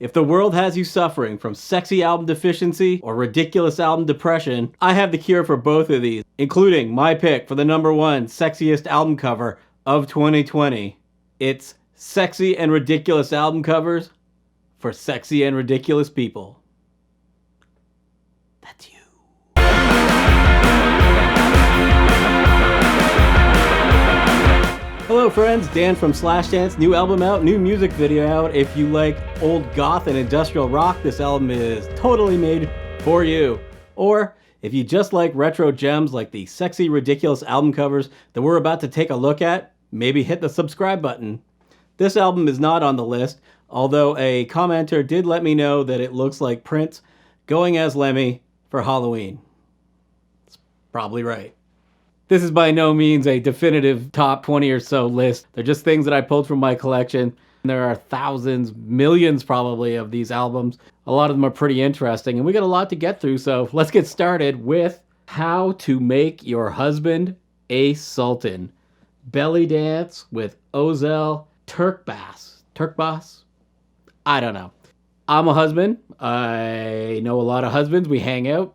If the world has you suffering from sexy album deficiency or ridiculous album depression, I have the cure for both of these, including my pick for the #1 sexiest album cover of 2020. It's sexy and ridiculous album covers for sexy and ridiculous people. That's you. Hello friends, Dan from Slashdance. New album out, new music video out. If you like old goth and industrial rock, this album is totally made for you. Or if you just like retro gems like the sexy, ridiculous album covers that we're about to take a look at, maybe hit the subscribe button. This album is not on the list, although a commenter did let me know that it looks like Prince going as Lemmy for Halloween. It's probably right. This is by no means a definitive top 20 or so list. They're just things that I pulled from my collection. There are thousands, millions probably of these albums. A lot of them are pretty interesting, and we got a lot to get through, so let's get started with How to Make Your Husband a Sultan. Belly Dance with Özel Turkbass? I don't know. I'm a husband. I know a lot of husbands. We hang out.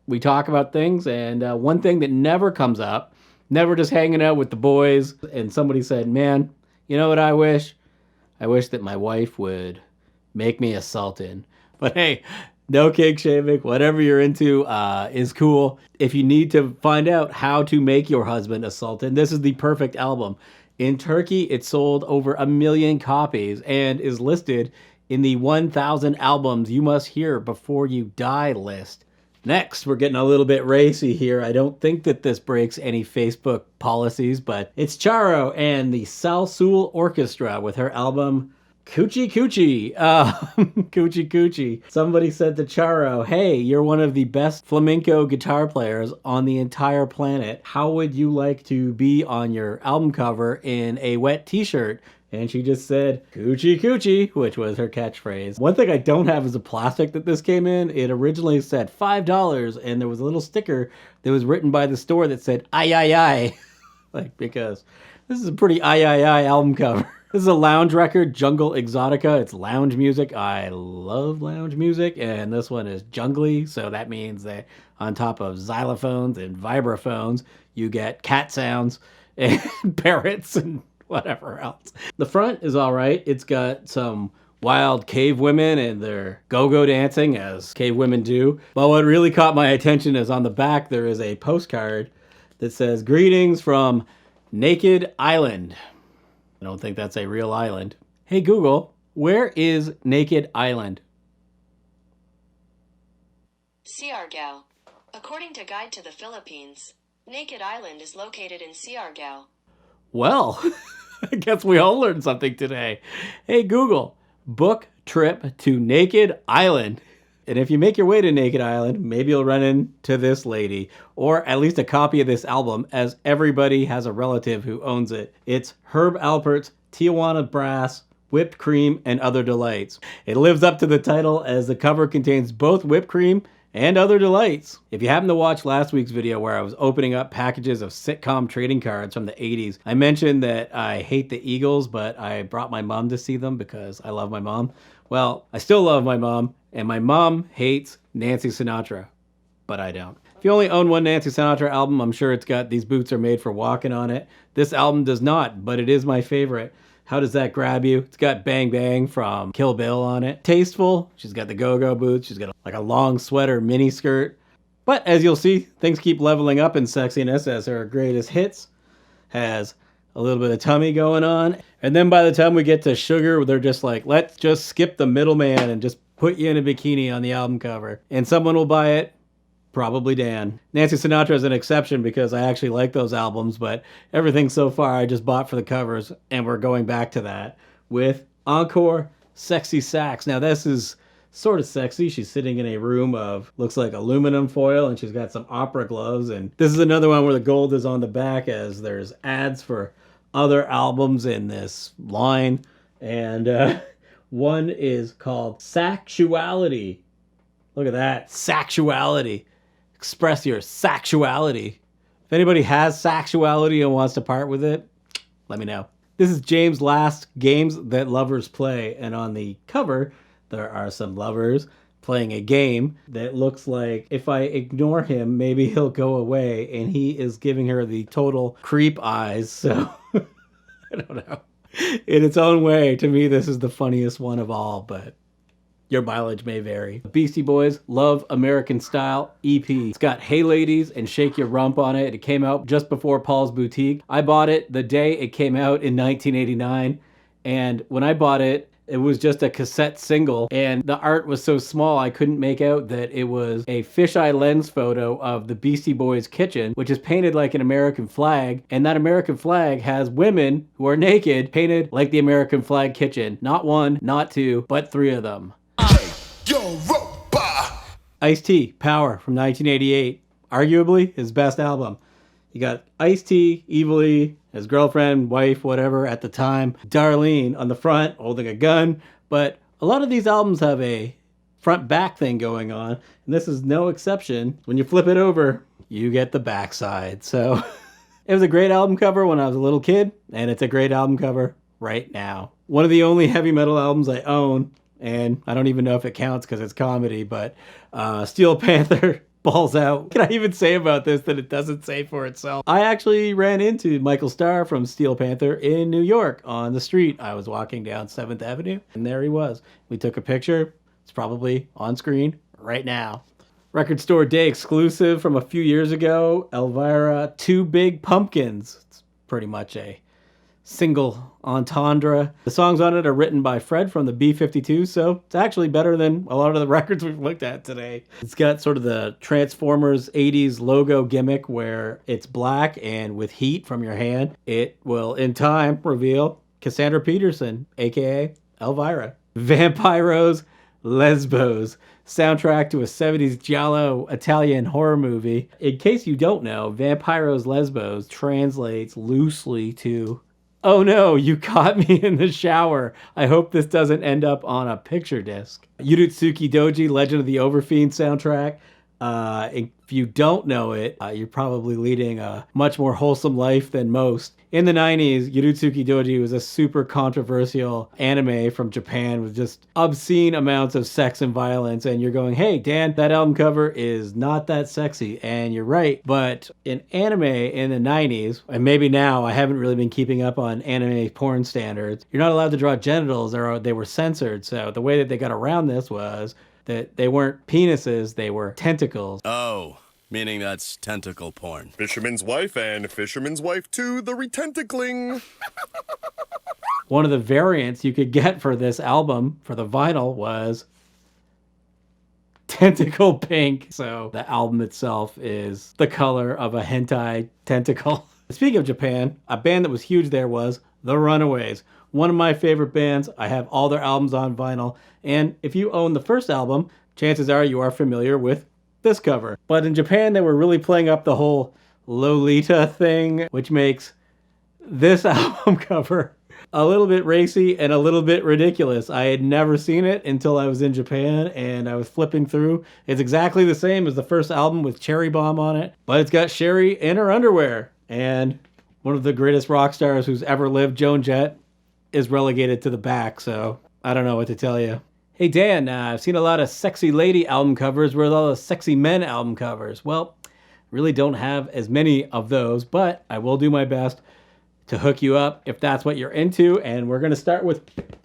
We talk about things, and one thing that never comes up, never just hanging out with the boys, and somebody said, man, you know what I wish? I wish that my wife would make me a sultan. But hey, no kink shaming, whatever you're into is cool. If you need to find out how to make your husband a sultan, this is the perfect album. In Turkey, it sold over 1 million copies and is listed in the 1,000 albums you must hear before you die list. Next, we're getting a little bit racy here. I don't think that this breaks any Facebook policies, but it's Charo and the Sal Soul Orchestra with her album Coochie Coochie. Coochie Coochie. Somebody said to Charo, hey, you're one of the best flamenco guitar players on the entire planet. How would you like to be on your album cover in a wet t-shirt? And she just said, Coochie Coochie, which was her catchphrase. One thing I don't have is a plastic that this came in. It originally said $5, and there was a little sticker that was written by the store that said, ay, ay, ay. Like, because this is a pretty ay, ay, ay album cover. This is a lounge record, Jungle Exotica. It's lounge music. I love lounge music, and this one is jungly, so that means that on top of xylophones and vibraphones, you get cat sounds and parrots and whatever else. The front is all right. It's got some wild cave women and their go-go dancing, as cave women do. But what really caught my attention is on the back there is a postcard that says, greetings from Naked Island. I don't think that's a real island. Hey Google, where is Naked Island? Siargao. According to Guide to the Philippines, Naked Island is located in Siargao. Well, I guess we all learned something today. Hey Google, book trip to Naked Island. And if you make your way to Naked Island, maybe you'll run into this lady, or at least a copy of this album, as everybody has a relative who owns it. It's Herb Alpert's Tijuana Brass, Whipped Cream, and Other Delights. It lives up to the title as the cover contains both whipped cream and other delights. If you happen to watch last week's video where I was opening up packages of sitcom trading cards from the 80s, I mentioned that I hate the Eagles, but I brought my mom to see them because I love my mom. Well, I still love my mom, and my mom hates Nancy Sinatra, but I don't. If you only own one Nancy Sinatra album, I'm sure it's got These Boots Are Made for Walking on it. This album does not, but it is my favorite. How Does That Grab You? It's got Bang Bang from Kill Bill on it. Tasteful. She's got the go-go boots. She's got like a long sweater mini skirt. But as you'll see, things keep leveling up in sexiness as her greatest hits has a little bit of tummy going on. And then by the time we get to Sugar, they're just like, let's just skip the middleman and just put you in a bikini on the album cover. And someone will buy it. Probably Dan. Nancy Sinatra is an exception because I actually like those albums, but everything so far I just bought for the covers, and we're going back to that with Encore, Sexy Sax. Now this is sort of sexy. She's sitting in a room of, looks like aluminum foil, and she's got some opera gloves, and this is another one where the gold is on the back as there's ads for other albums in this line, and one is called Sexuality. Look at that. Sexuality. Express your sexuality. If anybody has sexuality and wants to part with it, let me know. This is James' last Games That Lovers Play, and on the cover, There are some lovers playing a game that looks like if I ignore him, maybe he'll go away, and he is giving her the total creep eyes. So I don't know. In its own way, to me, this is the funniest one of all, but your mileage may vary. Beastie Boys, Love American Style EP. It's got Hey Ladies and Shake Your Rump on it. It came out just before Paul's Boutique. I bought it the day it came out in 1989, and when I bought it, it was just a cassette single, and the art was so small I couldn't make out that it was a fisheye lens photo of the Beastie Boys kitchen, which is painted like an American flag, and that American flag has women who are naked painted like the American flag kitchen. Not one, not two, but three of them. Ice-T, Power from 1988, arguably his best album. You got Ice-T, Evilly, his girlfriend, wife, whatever at the time, Darlene on the front holding a gun. But a lot of these albums have a front-back thing going on, and this is no exception. When you flip it over, you get the backside. So it was a great album cover when I was a little kid, and it's a great album cover right now. One of the only heavy metal albums I own, and I don't even know if it counts because it's comedy, but Steel Panther, Balls Out. What can I even say about this that it doesn't say for itself? I actually ran into Michael Starr from Steel Panther in New York on the street. I was walking down 7th Avenue, and there he was. We took a picture. It's probably on screen right now. Record Store Day exclusive from a few years ago, Elvira, Two Big Pumpkins. It's pretty much a single entendre. The songs on it are written by Fred from the B-52, so it's actually better than a lot of the records we've looked at today. It's got sort of the Transformers 80s logo gimmick where it's black, and with heat from your hand, it will in time reveal Cassandra Peterson, aka Elvira. Vampyros, Lesbos, soundtrack to a 70s giallo Italian horror movie. In case you don't know, Vampyros Lesbos translates loosely to "Oh no, you caught me in the shower. I hope this doesn't end up on a picture disc." Yuuki Doji, Legend of the Overfiend soundtrack. If you don't know it, you're probably leading a much more wholesome life than most. In the 90s, Yuuki Doji was a super controversial anime from Japan with just obscene amounts of sex and violence. And you're going, hey, Dan, that album cover is not that sexy. And you're right. But in anime in the 90s, and maybe now, I haven't really been keeping up on anime porn standards, you're not allowed to draw genitals. They were censored. So the way that they got around this was that they weren't penises, they were tentacles. Oh, meaning that's tentacle porn. Fisherman's Wife and Fisherman's Wife 2, The Retentacling. One of the variants you could get for this album, for the vinyl, was tentacle pink. So the album itself is the color of a hentai tentacle. Speaking of Japan, a band that was huge there was the Runaways. One of my favorite bands. I have all their albums on vinyl. And if you own the first album, chances are you are familiar with this cover. But in Japan, they were really playing up the whole Lolita thing, which makes this album cover a little bit racy and a little bit ridiculous. I had never seen it until I was in Japan, and I was flipping through. It's exactly the same as the first album with Cherry Bomb on it, but it's got Sherry in her underwear. And one of the greatest rock stars who's ever lived, Joan Jett, is relegated to the back, so I don't know what to tell you. Hey Dan, I've seen a lot of sexy lady album covers. Where's all the sexy men album covers? Well, really don't have as many of those, but I will do my best to hook you up if that's what you're into. And we're going to start with,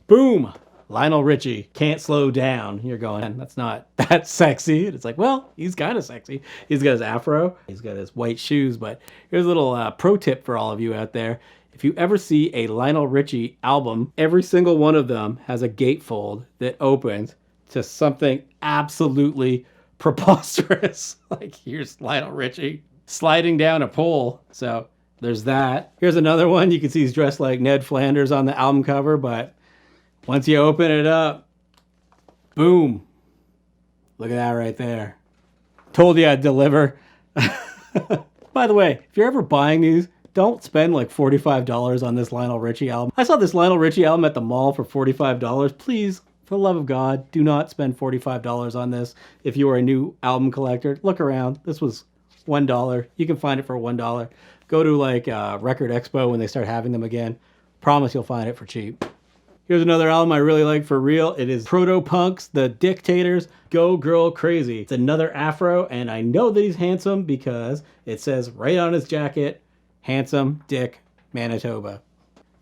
boom, Lionel Richie, Can't Slow Down. You're going, that's not that sexy. And it's like, well, he's kind of sexy. He's got his afro, he's got his white shoes, but here's a little pro tip for all of you out there. If you ever see a Lionel Richie album, every single one of them has a gatefold that opens to something absolutely preposterous. Like, here's Lionel Richie sliding down a pole. So there's that. Here's another one. You can see he's dressed like Ned Flanders on the album cover, but once you open it up, boom. Look at that right there. Told you I'd deliver. By the way, if you're ever buying these, don't spend like $45 on this Lionel Richie album. I saw this Lionel Richie album at the mall for $45. Please, for the love of God, do not spend $45 on this. If you are a new album collector, look around. This was $1. You can find it for $1. Go to like Record Expo when they start having them again. Promise you'll find it for cheap. Here's another album I really like for real. It is Protopunks, The Dictators, Go Girl Crazy. It's another Afro, and I know that he's handsome because it says right on his jacket, Handsome Dick Manitoba.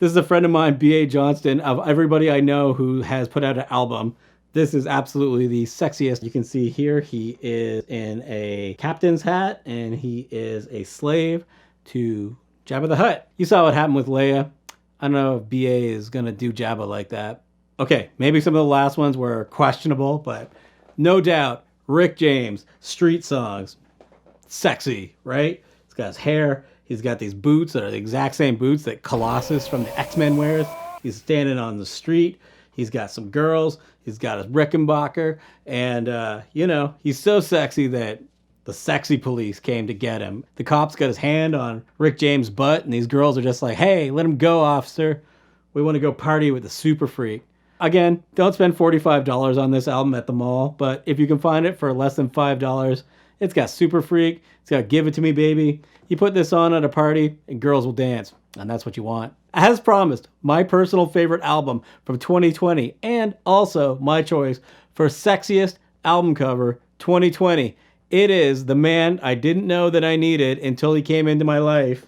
This is a friend of mine, B.A. Johnston. Of everybody I know who has put out an album, this is absolutely the sexiest. You can see here he is in a captain's hat, and he is a slave to Jabba the Hutt. You saw what happened with Leia. I don't know if BA is going to do Jabba like that. Okay, maybe some of the last ones were questionable, but no doubt, Rick James, street songs, sexy, right? He's got his hair. He's got these boots that are the exact same boots that Colossus from the X-Men wears. He's standing on the street. He's got some girls. He's got his Rickenbacker. And, he's so sexy that the sexy police came to get him. The cops got his hand on Rick James' butt, and these girls are just like, hey, let him go, officer. We want to go party with the super freak. Again, don't spend $45 on this album at the mall, but if you can find it for less than $5, it's got Super Freak. It's got Give It To Me, Baby. You put this on at a party, and girls will dance, and that's what you want. As promised, my personal favorite album from 2020, and also my choice for sexiest album cover 2020. It is the man I didn't know that I needed until he came into my life.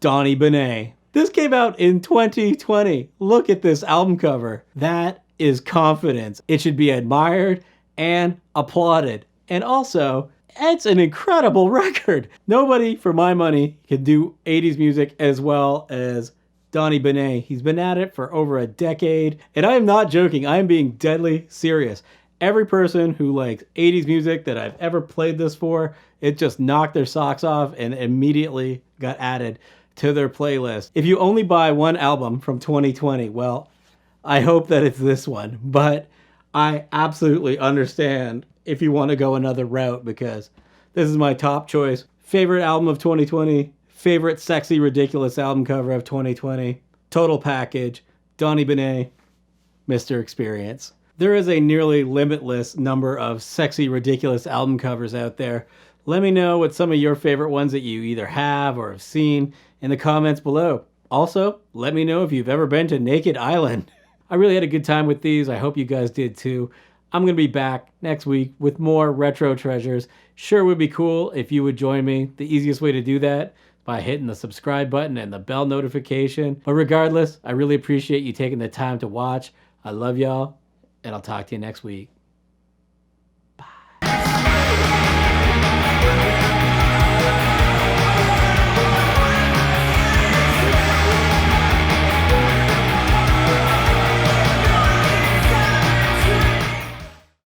Donnie Benton. This came out in 2020. Look at this album cover. That is confidence. It should be admired and applauded. And also, it's an incredible record. Nobody, for my money, can do 80s music as well as Donnie Benton. He's been at it for over a decade. And I am not joking. I am being deadly serious. Every person who likes 80s music that I've ever played this for, it just knocked their socks off and immediately got added to their playlist. If you only buy one album from 2020, well, I hope that it's this one. But I absolutely understand if you want to go another route, because this is my top choice. Favorite album of 2020, favorite sexy, ridiculous album cover of 2020, total package, Donnie Benton, Mr. Experience. There is a nearly limitless number of sexy, ridiculous album covers out there. Let me know what some of your favorite ones that you either have or have seen in the comments below. Also, let me know if you've ever been to Naked Island. I really had a good time with these. I hope you guys did too. I'm going to be back next week with more retro treasures. Sure would be cool if you would join me. The easiest way to do that is by hitting the subscribe button and the bell notification. But regardless, I really appreciate you taking the time to watch. I love y'all, and I'll talk to you next week.